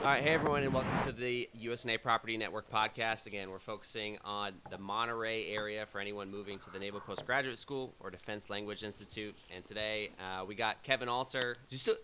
All right, hey everyone, and welcome to the USNA Property Network Podcast. Again, we're focusing on the Monterey area for anyone moving to the Naval Postgraduate School or Defense Language Institute. And today we got Kevin Alter.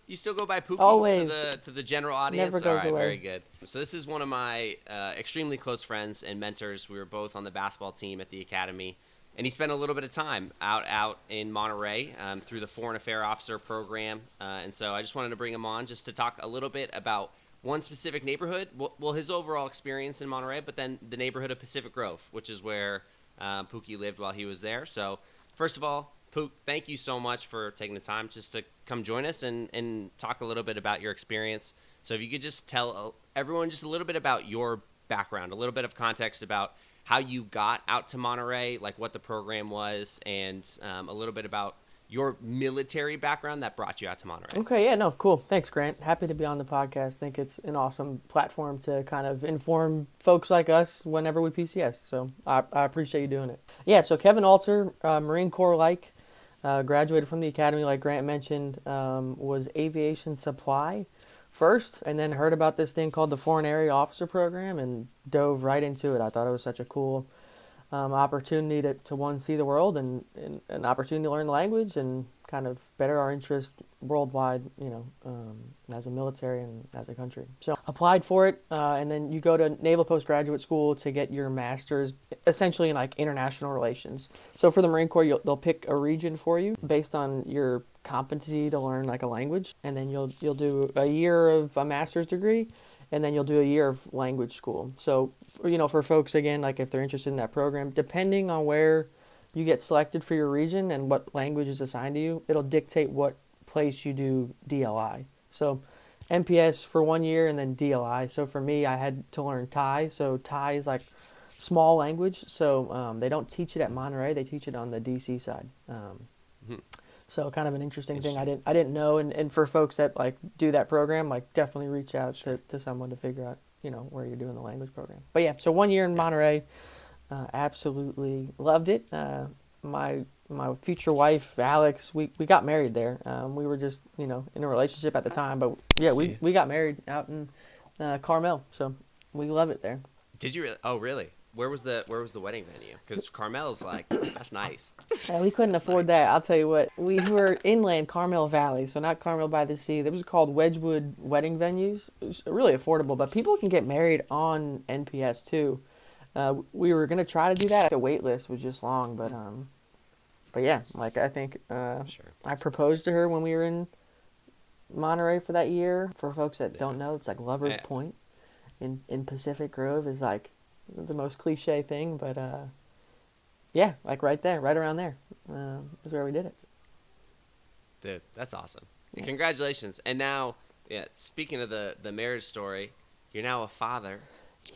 You still go by Pookie Always. to the general audience? Never goes All right, away. very good. So this is one of my extremely close friends and mentors. We were both on the basketball team at the Academy. And he spent a little bit of time out in Monterey through the Foreign Affairs Officer program. And so I just wanted to bring him on just to talk a little bit about one specific neighborhood, well, his overall experience in Monterey, but then the neighborhood of Pacific Grove, which is where Pookie lived while he was there. So first of all, Pook, thank you so much for taking the time just to come join us and talk a little bit about your experience. So if you could just tell everyone just a little bit about your background, a little bit of context about how you got out to Monterey, like what the program was, and a little bit about your military background that brought you out to Monterey. Okay, yeah, no, cool. Thanks, Grant. Happy to be on the podcast. I think it's an awesome platform to kind of inform folks like us whenever we PCS. So I appreciate you doing it. Yeah, so Kevin Alter, Marine Corps-like, graduated from the Academy, like Grant mentioned, was aviation supply first, and then heard about this thing called the Foreign Area Officer Program and dove right into it. I thought it was such a cool opportunity to one, see the world and an opportunity to learn the language and kind of better our interest worldwide, as a military and as a country. So applied for it, and then you go to Naval Postgraduate School to get your master's essentially in like international relations. So for the Marine Corps, they'll pick a region for you based on your competency to learn like a language, and then you'll do a year of a master's degree, and then you'll do a year of language school. So, for folks, again, like if they're interested in that program, depending on where you get selected for your region and what language is assigned to you, it'll dictate what place you do DLI. So NPS for 1 year and then DLI. So for me, I had to learn Thai. So Thai is like small language. So they don't teach it at Monterey. They teach it on the DC side. So kind of an interesting thing I didn't know. And for folks that like do that program, like definitely reach out to someone to figure out, where you're doing the language program. But yeah, so 1 year in Monterey, absolutely loved it. My future wife, Alex, we got married there. We were just, in a relationship at the time, but yeah, we got married out in Carmel. So we love it there. Did you really? Oh, really? Where was the wedding venue? Because Carmel's like, that's nice. Yeah, we couldn't afford that. I'll tell you what. We were inland Carmel Valley, so not Carmel by the sea. It was called Wedgwood Wedding Venues. It was really affordable, but people can get married on NPS too. We were gonna try to do that. The wait list was just long, but yeah, like I think I proposed to her when we were in Monterey for that year. For folks that don't know, it's like Lover's Point in Pacific Grove is like the most cliche thing, but yeah, like right there, right around there is where we did it. Dude, that's awesome. Yeah. Congratulations. And now, speaking of the marriage story, you're now a father.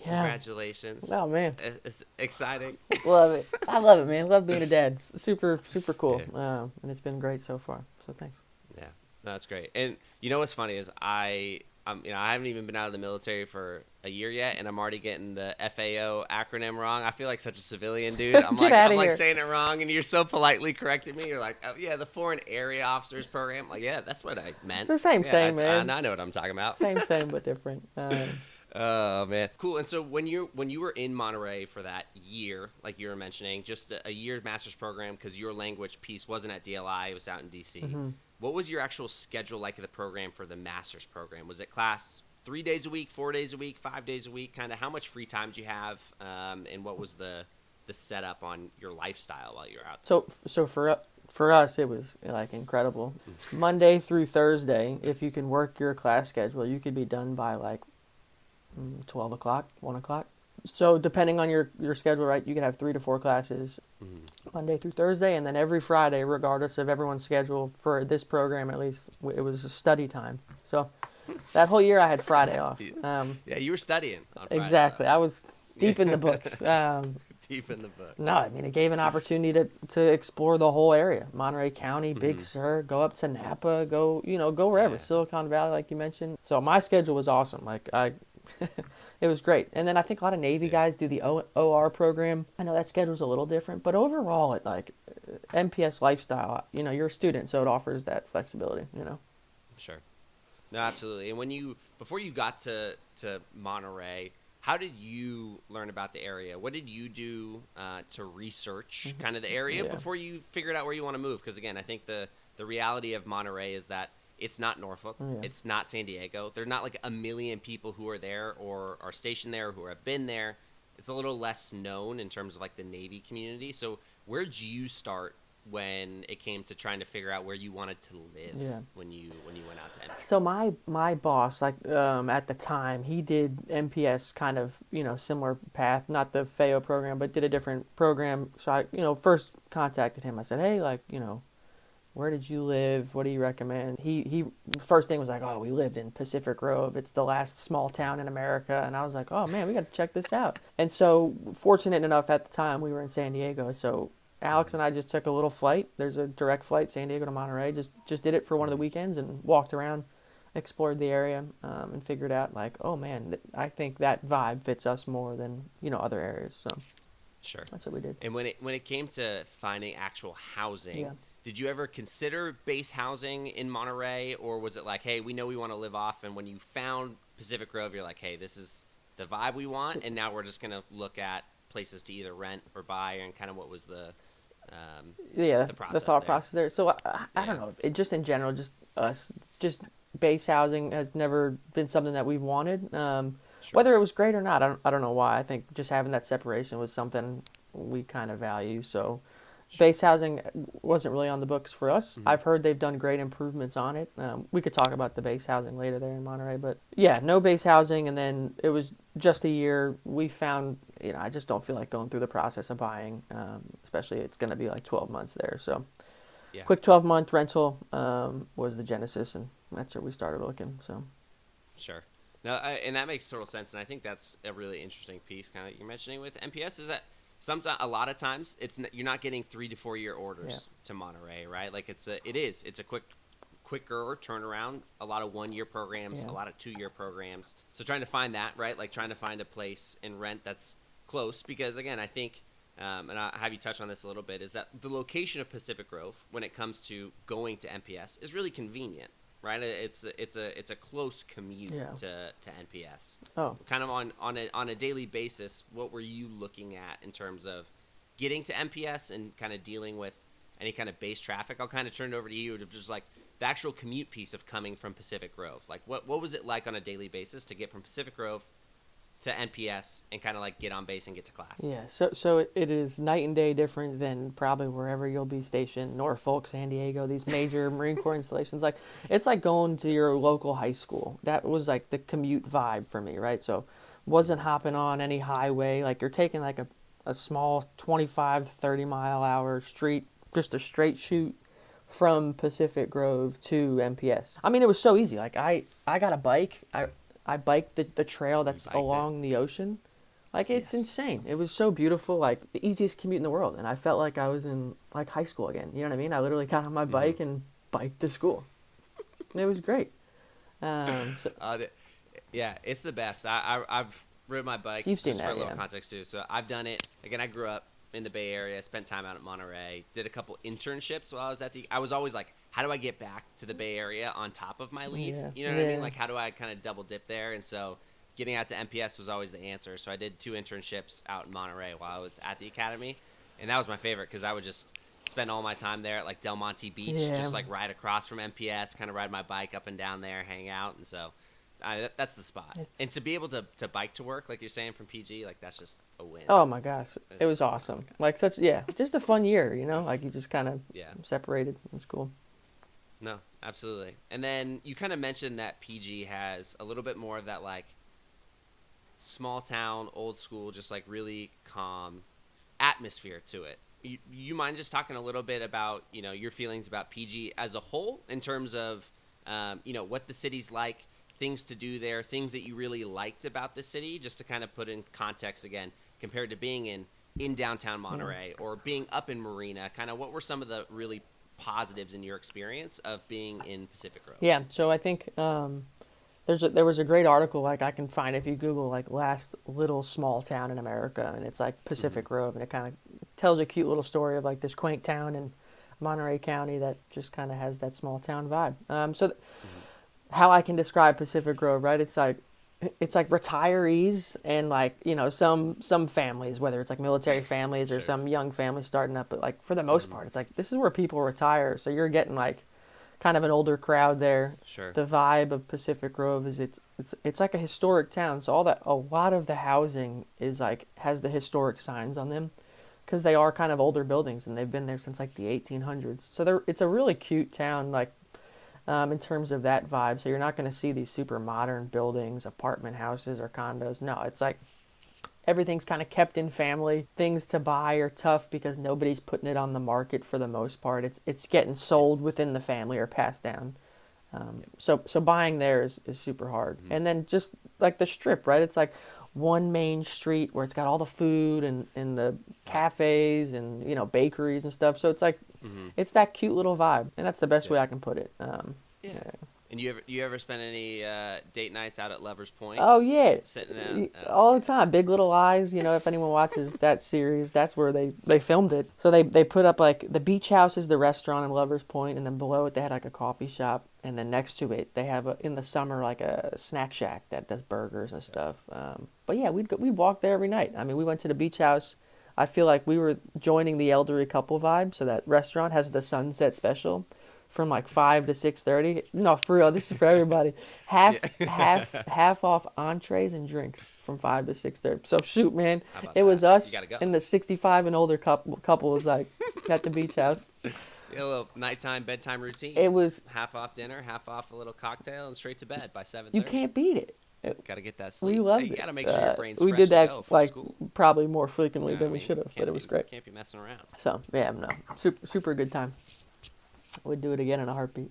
Yeah. Congratulations. Oh, man. It's exciting. Love it. I love it, man. Love being a dad. Super, super cool. Yeah. And it's been great so far. So thanks. Yeah, no, that's great. And what's funny is I haven't even been out of the military for a year yet, and I'm already getting the FAO acronym wrong. I feel like such a civilian, dude. I'm like saying it wrong, and you're so politely correcting me. You're like, oh, yeah, the Foreign Area Officers Program. I'm like, yeah, that's what I meant. It's the same, man. I know what I'm talking about. Same, but different. Oh, man. Cool. And so when you were in Monterey for that year, like you were mentioning, just a year master's program, because your language piece wasn't at DLI, it was out in DC. Mm-hmm. What was your actual schedule like of the program for the master's program? Was it class 3 days a week, 4 days a week, 5 days a week? Kind of how much free time did you have, and what was the setup on your lifestyle while you were out there? So for us, it was like incredible. Monday through Thursday, if you can work your class schedule, you could be done by like 12 o'clock, 1 o'clock. So depending on your schedule, right, you could have 3 to 4 classes Monday through Thursday, and then every Friday, regardless of everyone's schedule, for this program at least, it was study time. So that whole year I had Friday off. Yeah, you were studying on Friday. Exactly. I was deep in the books. Deep in the book. No, I mean, it gave an opportunity to explore the whole area. Monterey County, Big Sur, go up to Napa, go wherever. Yeah. Silicon Valley, like you mentioned. So my schedule was awesome. Like it was great. And then I think a lot of Navy guys do the OR program. I know that schedule's a little different, but overall, it like NPS lifestyle, you're a student, so it offers that flexibility, Sure. No, absolutely. And before you got to Monterey, how did you learn about the area? What did you do to research kind of the area before you figured out where you want to move? Because again, I think the reality of Monterey is that it's not Norfolk, it's not San Diego. There's not like a million people who are there or are stationed there who have been there. It's a little less known in terms of like the Navy community. So where'd you start when it came to trying to figure out where you wanted to live when you went out to NPS? So my boss, like at the time, he did NPS kind of, similar path, not the FAO program, but did a different program. So I, first contacted him. I said, hey, like, where did you live? What do you recommend? He first thing was like, oh, we lived in Pacific Grove. It's the last small town in America. And I was like, oh man, we got to check this out. And so fortunate enough at the time we were in San Diego. So Alex and I just took a little flight. There's a direct flight, San Diego to Monterey. Just did it for one of the weekends and walked around, explored the area, and figured out like, oh man, I think that vibe fits us more than other areas. So sure, that's what we did. And when it came to finding actual housing, did you ever consider base housing in Monterey, or was it like, hey, we know we want to live off, and when you found Pacific Grove, you're like, hey, this is the vibe we want, and now we're just gonna look at places to either rent or buy, and kind of what was the thought process there. So I don't know. It just in general, just us, just base housing has never been something that we've wanted. Whether it was great or not, I don't know why. I think just having that separation was something we kind of value. So base housing wasn't really on the books for us. Mm-hmm. I've heard they've done great improvements on it. We could talk about the base housing later there in Monterey, but yeah, no base housing. And then it was just a year. We found, I just don't feel like going through the process of buying, especially it's going to be like 12 months there. So quick 12-month rental was the genesis, and that's where we started looking. So sure. No, and that makes total sense. And I think that's a really interesting piece kind of you're mentioning with NPS is that a lot of times you're not getting 3 to 4 year orders to Monterey, right? Like it's a quicker turnaround. A lot of 1 year programs, a lot of 2 year programs. So trying to find that, right? Like trying to find a place and rent that's close, because again, I think, and I'll have you touch on this a little bit, is that the location of Pacific Grove when it comes to going to NPS is really convenient, right? It's a close commute to NPS. Oh, kind of on a daily basis, what were you looking at in terms of getting to NPS and kind of dealing with any kind of base traffic? I'll kind of turn it over to you to just like the actual commute piece of coming from Pacific Grove. Like what was it like on a daily basis to get from Pacific Grove to NPS and kind of like get on base and get to class? Yeah, so it is night and day different than probably wherever you'll be stationed, Norfolk, San Diego, these major Marine Corps installations. Like it's like going to your local high school. That was like the commute vibe for me, right? So wasn't hopping on any highway. Like you're taking like a small 25, 30 mile hour street, just a straight shoot from Pacific Grove to NPS. I mean, it was so easy. Like I got a bike. I biked the trail that's along the ocean. Like, it's insane. It was so beautiful, like, the easiest commute in the world. And I felt like I was in, like, high school again. You know what I mean? I literally got on my bike and biked to school. It was great. Yeah, it's the best. I've ridden my bike, so you've seen just that, for a little context, too. So I've done it. Again, I grew up in the Bay Area, spent time out at Monterey, did a couple internships while I was I was always like, how do I get back to the Bay Area on top of my leave? You know what I mean? Like, how do I kind of double dip there? And so getting out to NPS was always the answer. So I did 2 internships out in Monterey while I was at the academy, and that was my favorite because I would just spend all my time there at like Del Monte Beach, just like ride across from NPS, kind of ride my bike up and down there, hang out. And so that's the spot. And to be able to bike to work, like you're saying, from PG, like that's just a win. Oh my gosh, it was awesome. Like just a fun year, you know, like you just kind of separated. It was cool. No, absolutely. And then you kind of mentioned that PG has a little bit more of that like small town, old school, just like really calm atmosphere to it. You mind just talking a little bit about, you know, your feelings about PG as a whole in terms of, you know, what the city's like, things to do there, things that you really liked about the city, just to kind of put in context again, compared to being in downtown Monterey or being up in Marina, kind of what were some of the really positives in your experience of being in Pacific Grove? Yeah, so I think there was a great article, like I can find if you Google like last little small town in America, and it's like Pacific Grove, and it kind of tells a cute little story of like this quaint town in Monterey County that just kind of has that small town vibe. how I can describe Pacific Grove, right? It's like retirees and like, some families, whether it's like military families or Sure. some young families starting up, but like for the most part, it's like this is where people retire. So you're getting like kind of an older crowd there. Sure. The vibe of Pacific Grove is it's like a historic town. So a lot of the housing is like has the historic signs on them because they are kind of older buildings and they've been there since like the 1800s. So it's a really cute town, like in terms of that vibe. So you're not going to see these super modern buildings, apartment houses or condos. No, it's like everything's kind of kept in family. Things to buy are tough because nobody's putting it on the market for the most part. It's getting sold within the family or passed down. So buying there is super hard. Mm-hmm. And then just like the strip, right? It's like one main street where it's got all the food and the cafes and bakeries and stuff. So it's like it's that cute little vibe, and that's the best way I can put it. Yeah. And you ever spend any date nights out at Lovers Point? Oh yeah, Sitting out all the time. Big Little Lies. If anyone watches that series, that's where they filmed it. So they put up like the beach house is the restaurant in Lovers Point, and then below it they had like a coffee shop, and then next to it they have in the summer like a snack shack that does burgers and stuff. But yeah, we'd walk there every night. I mean, we went to the beach house. I feel like we were joining the elderly couple vibe. So that restaurant has the sunset special from like 5 to 6:30. No, for real, this is for everybody. Half off entrees and drinks from 5 to 6:30. So shoot, man, it was us and the 65 and older couple was like at the beach house. a little nighttime bedtime routine. It was half off dinner, half off a little cocktail, and straight to bed by 7:30. You can't beat it. Got to get that sleep. We loved You it. got to make sure your brain's we fresh did to that go for like school. probably more frequently than we should have, but it was great. Can't be messing around. So yeah, no, super good time. Would do it again in a heartbeat.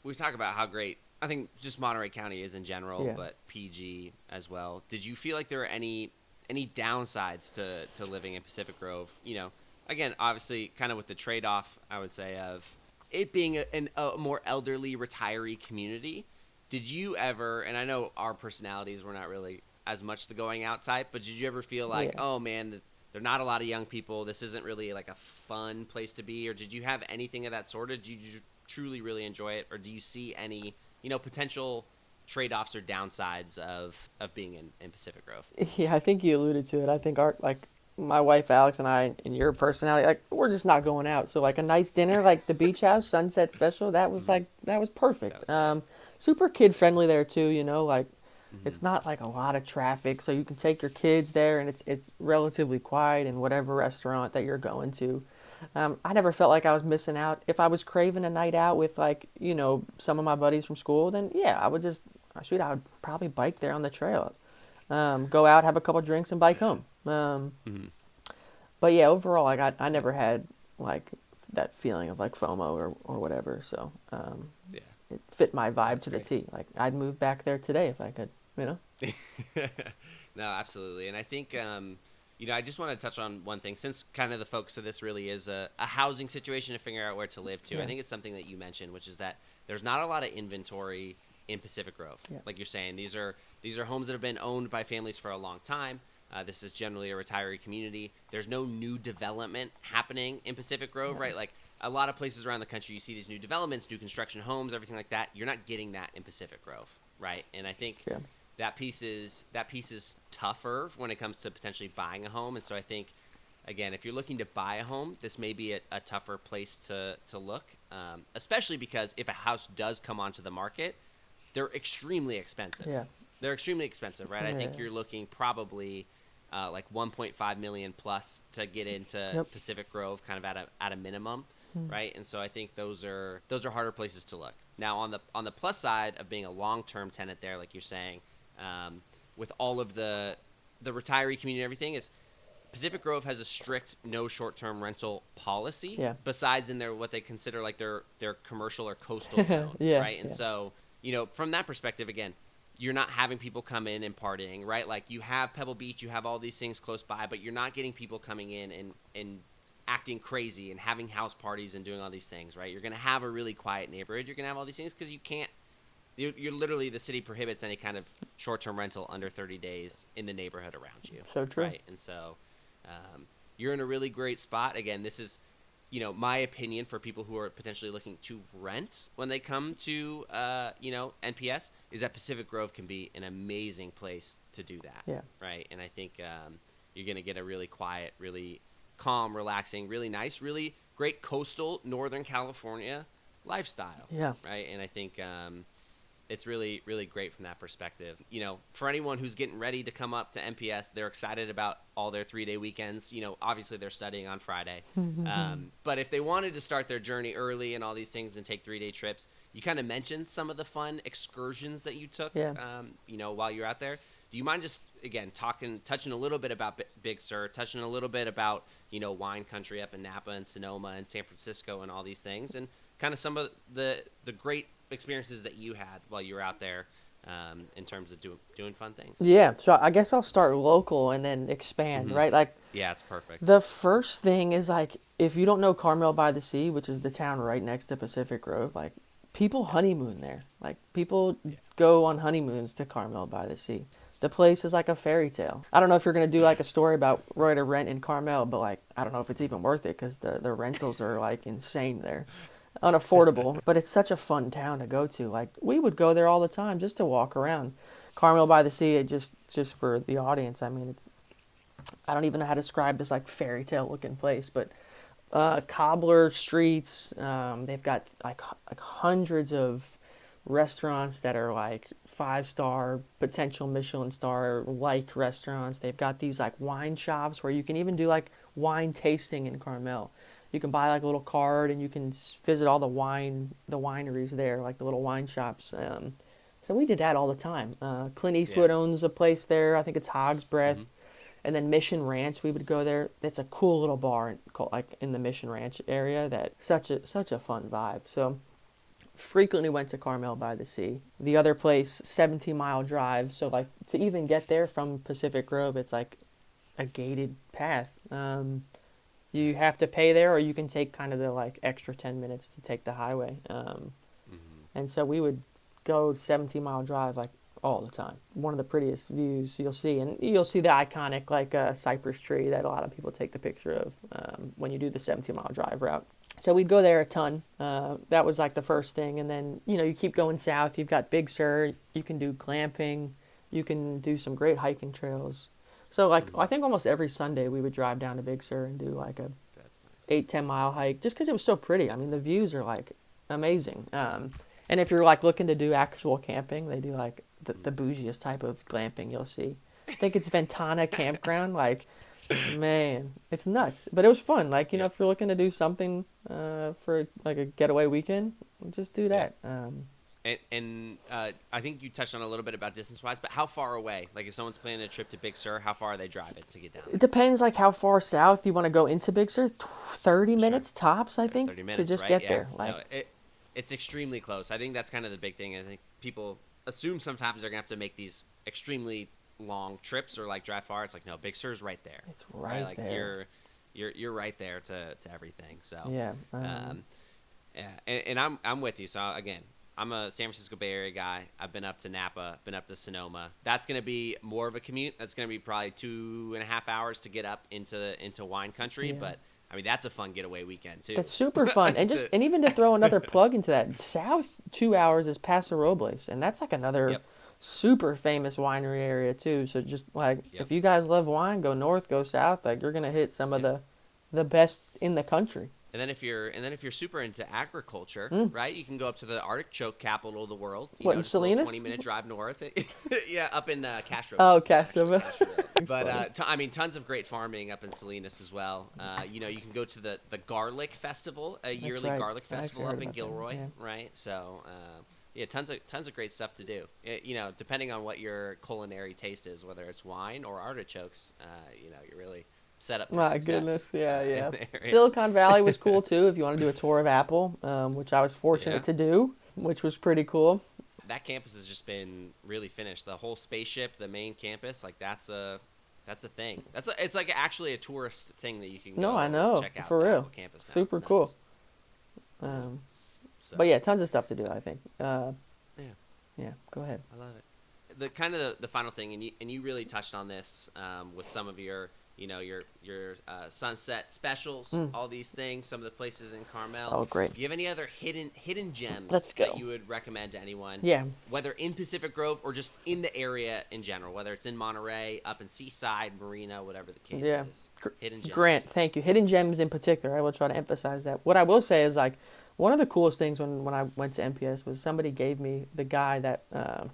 We talk about how great I think just Monterey County is in general, Yeah. but PG as well. Did you feel like there were any downsides to living in Pacific Grove? Again, obviously, kind of with the trade-off, I would say, of it being a more elderly retiree community. Did you ever, and I know our personalities were not really as much the going out type, but did you ever feel like, oh man, there are not a lot of young people, this isn't really like a fun place to be? Or did you have anything of that sort? Or did you truly really enjoy it? Or do you see any, potential trade-offs or downsides of being in Pacific Grove? Yeah, I think you alluded to it. I think my wife Alex and I and your personality, like we're just not going out. So like a nice dinner, like the beach house sunset special, that was perfect. Super kid friendly there too. It's not like a lot of traffic, so you can take your kids there, and it's relatively quiet in whatever restaurant that you're going to. I never felt like I was missing out. If I was craving a night out with some of my buddies from school, then yeah, I would probably bike there on the trail. Go out, have a couple drinks, and bike home. But yeah, overall, I never had like that feeling of like FOMO or whatever. So it fit my vibe to the T. Like I'd move back there today if I could. No, absolutely. And I think I just want to touch on one thing, since kind of the focus of this really is a housing situation to figure out where to live too. I think it's something that you mentioned, which is that there's not a lot of inventory in Pacific Grove. Like you're saying, these are homes that have been owned by families for a long time. This is generally a retiree community. There's no new development happening in Pacific Grove, right? Like a lot of places around the country, you see these new developments, new construction homes, everything like that. You're not getting that in Pacific Grove, right? And I think that piece is tougher when it comes to potentially buying a home. And so I think, again, if you're looking to buy a home, this may be a tougher place to look, especially because if a house does come onto the market, they're extremely expensive. Yeah. They're extremely expensive, right? I think you're looking probably like $1.5 million plus to get into Pacific Grove, kind of at a minimum, right? And so I think those are harder places to look. Now on the plus side of being a long-term tenant there, like you're saying, with all of the retiree community and everything, is Pacific Grove has a strict no short-term rental policy. Besides in their what they consider like their commercial or coastal zone, right? And so from that perspective, again, you're not having people come in and partying, right? Like you have Pebble Beach, you have all these things close by, but you're not getting people coming in and acting crazy and having house parties and doing all these things, right? You're going to have a really quiet neighborhood. You're going to have all these things because you can't. You're literally, the city prohibits any kind of short-term rental under 30 days in the neighborhood around you. So true. Right? And so you're in a really great spot. Again, this is my opinion for people who are potentially looking to rent when they come to, NPS is that Pacific Grove can be an amazing place to do that. Yeah. Right. And I think you're going to get a really quiet, really calm, relaxing, really nice, really great coastal Northern California lifestyle. Yeah. Right. And I think it's really, really great from that perspective. For anyone who's getting ready to come up to NPS, they're excited about all their 3-day weekends. Obviously they're studying on Friday. But if they wanted to start their journey early and all these things and take 3-day trips, you kind of mentioned some of the fun excursions that you took, while you're out there. Do you mind just, again, touching a little bit about Big Sur, touching a little bit about, wine country up in Napa and Sonoma and San Francisco and all these things, and kind of some of the great experiences that you had while you were out there in terms of doing fun things? Yeah, so I guess I'll start local and then expand, right? Like, yeah, it's perfect. The first thing is, like, if you don't know Carmel by the Sea, which is the town right next to Pacific Grove, like, people honeymoon there. Like, people go on honeymoons to Carmel by the Sea. The place is like a fairy tale. I don't know if you're going to do like a story about where to rent in Carmel, but like, I don't know if it's even worth it because the rentals are like insane there. Unaffordable, but it's such a fun town to go to. Like, we would go there all the time just to walk around. Carmel by the Sea, it just for the audience, I mean, I don't even know how to describe this like fairy tale looking place, but cobbler streets, they've got like hundreds of restaurants that are like 5-star, potential Michelin star like restaurants. They've got these like wine shops where you can even do like wine tasting in Carmel. You can buy like a little card and you can visit all the wineries there, like the little wine shops. So we did that all the time. Clint Eastwood owns a place there. I think it's Hog's Breath. Mm-hmm. And then Mission Ranch, we would go there. It's a cool little bar in the Mission Ranch area that such a fun vibe. So frequently went to Carmel by the Sea. The other place, 17-mile drive. So like to even get there from Pacific Grove, it's like a gated path. You have to pay there, or you can take kind of the like extra 10 minutes to take the highway. And so we would go 17-mile drive like all the time. One of the prettiest views you'll see. And you'll see the iconic like cypress tree that a lot of people take the picture of when you do the 17-mile drive route. So we'd go there a ton. That was like the first thing. And then, you keep going south. You've got Big Sur. You can do glamping. You can do some great hiking trails. So, like, I think almost every Sunday we would drive down to Big Sur and do, like, a 8-10 mile hike just because it was so pretty. I mean, the views are, like, amazing. And if you're, like, looking to do actual camping, they do, like, the bougiest type of glamping you'll see. I think it's Ventana Campground. Like, man, it's nuts. But it was fun. Like, if you're looking to do something for, like, a getaway weekend, just do that. And I think you touched on a little bit about distance-wise, but how far away? Like, if someone's planning a trip to Big Sur, how far are they driving to get down? It depends, like, how far south you want to go into Big Sur. 30 minutes tops, I think, 30 minutes, to just right? get there. Like, no, it's extremely close. I think that's kind of the big thing. I think people assume sometimes they're going to have to make these extremely long trips or, like, drive far. It's like, no, Big Sur's right there. It's right like, there. You're right there to everything. So yeah. And I'm with you. So, again, I'm a San Francisco Bay Area guy. I've been up to Napa, been up to Sonoma. That's going to be more of a commute. That's going to be probably 2.5 hours to get up into wine country. Yeah. But, I mean, that's a fun getaway weekend, too. That's super fun. And even to throw another plug into that, south 2 hours is Paso Robles. And that's like another super famous winery area, too. So just, like, if you guys love wine, go north, go south. Like, you're going to hit some of the best in the country. And then if you're super into agriculture, right, you can go up to the artichoke capital of the world. In Salinas? 20-minute drive north. Yeah, up in Castro. Oh, Castro. But tons of great farming up in Salinas as well. You can go to the Garlic Festival, a yearly garlic festival up in Gilroy, right? So tons of great stuff to do. Depending on what your culinary taste is, whether it's wine or artichokes, you're really set up for My success. Goodness, yeah. Silicon Valley was cool too if you want to do a tour of Apple, which I was fortunate to do, which was pretty cool. That campus has just been really finished. The whole spaceship, the main campus, like that's a thing. It's like actually a tourist thing that you can go check out. For real. Campus now. Super cool. But yeah, tons of stuff to do, I think. Yeah, go ahead. I love it. The final thing, and you really touched on this with some of your your sunset specials, all these things, some of the places in Carmel. Oh, great. Do you have any other hidden gems Let's go. that you would recommend to anyone? Yeah. Whether in Pacific Grove or just in the area in general, whether it's in Monterey, up in Seaside, Marina, whatever the case is. Hidden gems. Grant, thank you. Hidden gems in particular, I will try to emphasize that. What I will say is, like, one of the coolest things when I went to NPS was somebody gave me the guy that was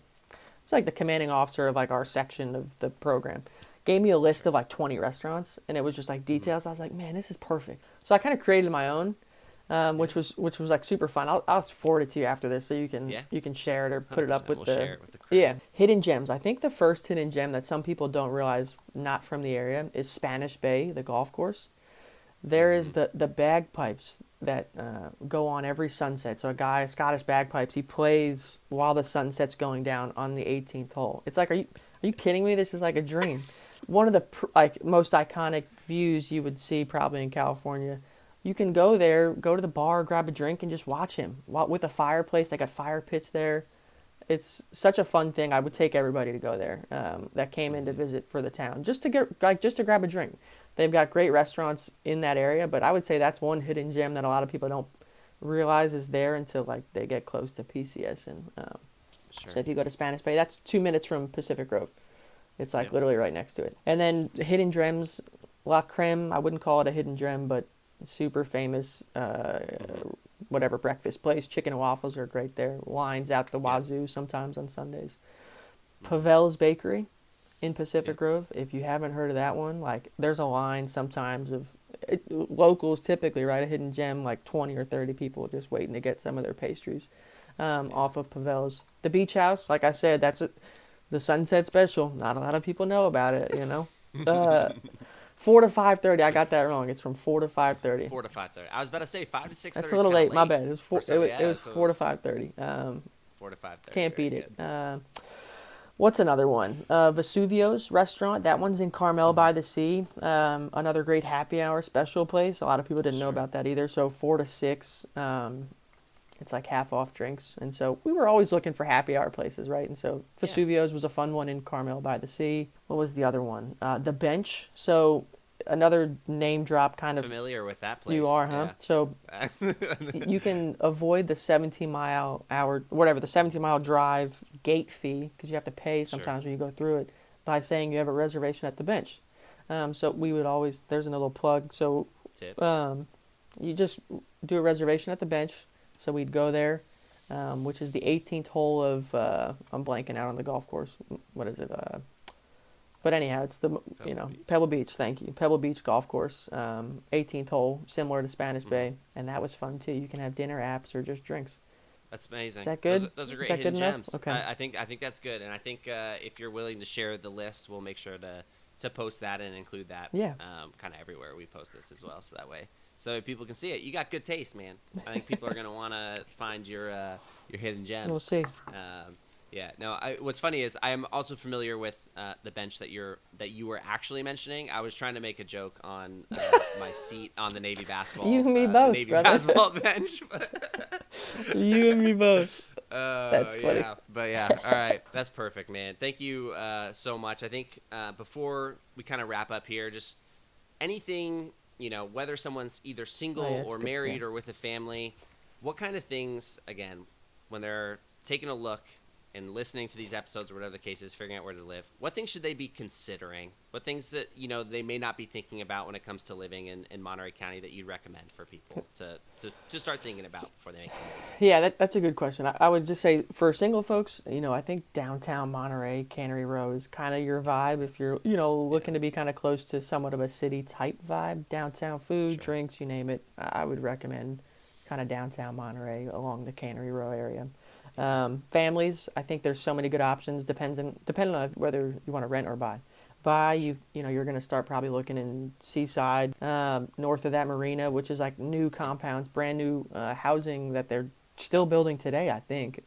like the commanding officer of like our section of the program. Gave me a list of like 20 restaurants, and it was just like details. I was like, man, this is perfect. So I kind of created my own, which was like super fun. I'll forward it to you after this, so you can share it or put it up with share it with the crew. Yeah, hidden gems. I think the first hidden gem that some people don't realize, not from the area, is Spanish Bay, the golf course. There is the bagpipes that go on every sunset. So a guy, Scottish bagpipes, he plays while the sunset's going down on the 18th hole. It's like, are you kidding me? This is like a dream. One of the most iconic views you would see probably in California. You can go there, go to the bar, grab a drink, and just watch him with a fireplace. They got fire pits there. It's such a fun thing. I would take everybody to go there that came in to visit for the town just to grab a drink. They've got great restaurants in that area, but I would say that's one hidden gem that a lot of people don't realize is there until like they get close to PCSing. Sure. So if you go to Spanish Bay, that's 2 minutes from Pacific Grove. It's like literally right next to it. And then hidden gems, La Creme, I wouldn't call it a hidden gem, but super famous, whatever breakfast place. Chicken and waffles are great there. Lines out the wazoo sometimes on Sundays. Pavel's Bakery in Pacific Grove. If you haven't heard of that one, like there's a line sometimes of locals typically, right? A hidden gem, like 20 or 30 people just waiting to get some of their pastries off of Pavel's. The Beach House, like I said, that's the sunset special. Not a lot of people know about it, 4 to 5:30. I got that wrong. It's from 4 to 5:30. 4 to 5:30. I was about to say 5 to 6:30. That's a little late. My bad. It was 4 to 5:30. 4 to 5:30. Can't beat it. What's another one? Vesuvio's restaurant. That one's in Carmel by the Sea. Another great happy hour special place. A lot of people didn't know about that either. So 4 to 6. It's like half off drinks. And so we were always looking for happy hour places, right? And so Vesuvio's was a fun one in Carmel by the Sea. What was the other one? The Bench. So another name drop kind of. Familiar with that place. You are, huh? Yeah. So you can avoid the 17-mile drive gate fee, because you have to pay sometimes when you go through it, by saying you have a reservation at the Bench. So we would always, there's another plug. So you just do a reservation at the Bench. So we'd go there, which is the 18th hole of, I'm blanking out on the golf course. What is it? But anyhow, it's Pebble Beach. Thank you. Pebble Beach Golf Course, 18th hole, similar to Spanish Bay. And that was fun too. You can have dinner, apps, or just drinks. That's amazing. Is that good? Those are great hidden gems. Okay. I think that's good. And I think if you're willing to share the list, we'll make sure to post that and include that kind of everywhere we post this as well. So that way, so people can see it. You got good taste, man. I think people are going to want to find your hidden gems. We'll see. What's funny is I am also familiar with the bench that you were actually mentioning. I was trying to make a joke on my seat on the Navy basketball. You and me both, Navy brother. basketball bench. You and me both. That's funny. Yeah. But yeah, all right. That's perfect, man. Thank you so much. I think before we kind of wrap up here, just anything, whether someone's either single or married or with a family, what kind of things, again, when they're taking a look and listening to these episodes or whatever the case is, figuring out where to live, what things should they be considering? What things that, they may not be thinking about when it comes to living in Monterey County that you'd recommend for people to start thinking about before they make the move? Yeah, that's a good question. I would just say for single folks, I think downtown Monterey, Cannery Row is kind of your vibe. If you're, looking to be kind of close to somewhat of a city type vibe, downtown food, drinks, you name it, I would recommend kind of downtown Monterey along the Cannery Row area. Families, I think there's so many good options depending on whether you want to rent or buy. You're going to start probably looking in Seaside, north of that Marina, which is like new compounds, brand new housing that they're still building today, I think.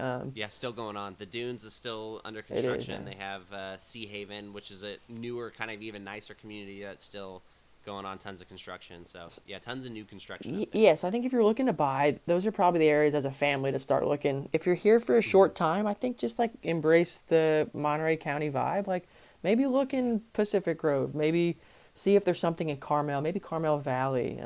Still going on. The Dunes is still under construction. It is, They have Sea Haven, which is a newer, kind of even nicer community that's still going on, tons of construction. So tons of new construction. Yes, I think if you're looking to buy, those are probably the areas as a family to start looking. If you're here for a short time, I think just like embrace the Monterey County vibe. Like maybe look in Pacific Grove, maybe see if there's something in Carmel, maybe Carmel Valley,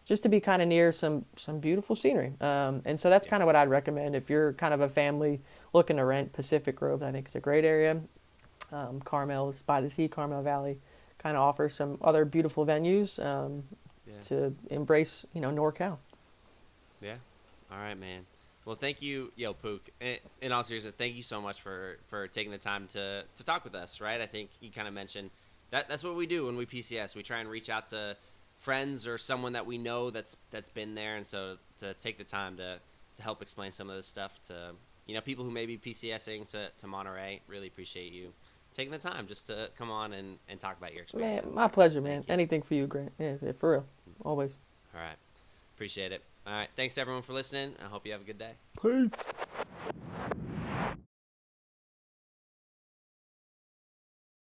just to be kind of near some beautiful scenery. And so that's kind of what I'd recommend if you're kind of a family looking to rent. Pacific Grove, I think, is a great area. Carmel is by the sea. Carmel Valley kind of offers some other beautiful venues to embrace, NorCal. Yeah. All right, man. Well, thank you, Pook. In all seriousness, thank you so much for taking the time to talk with us, right? I think you kind of mentioned that's what we do when we PCS. We try and reach out to friends or someone that we know that's been there, and so to take the time to help explain some of this stuff to people who may be PCSing to Monterey. Really appreciate you taking the time just to come on and talk about your experience. Man, my pleasure, man. Anything for you, Grant. Yeah, for real. Always. All right. Appreciate it. All right. Thanks, everyone, for listening. I hope you have a good day. Peace.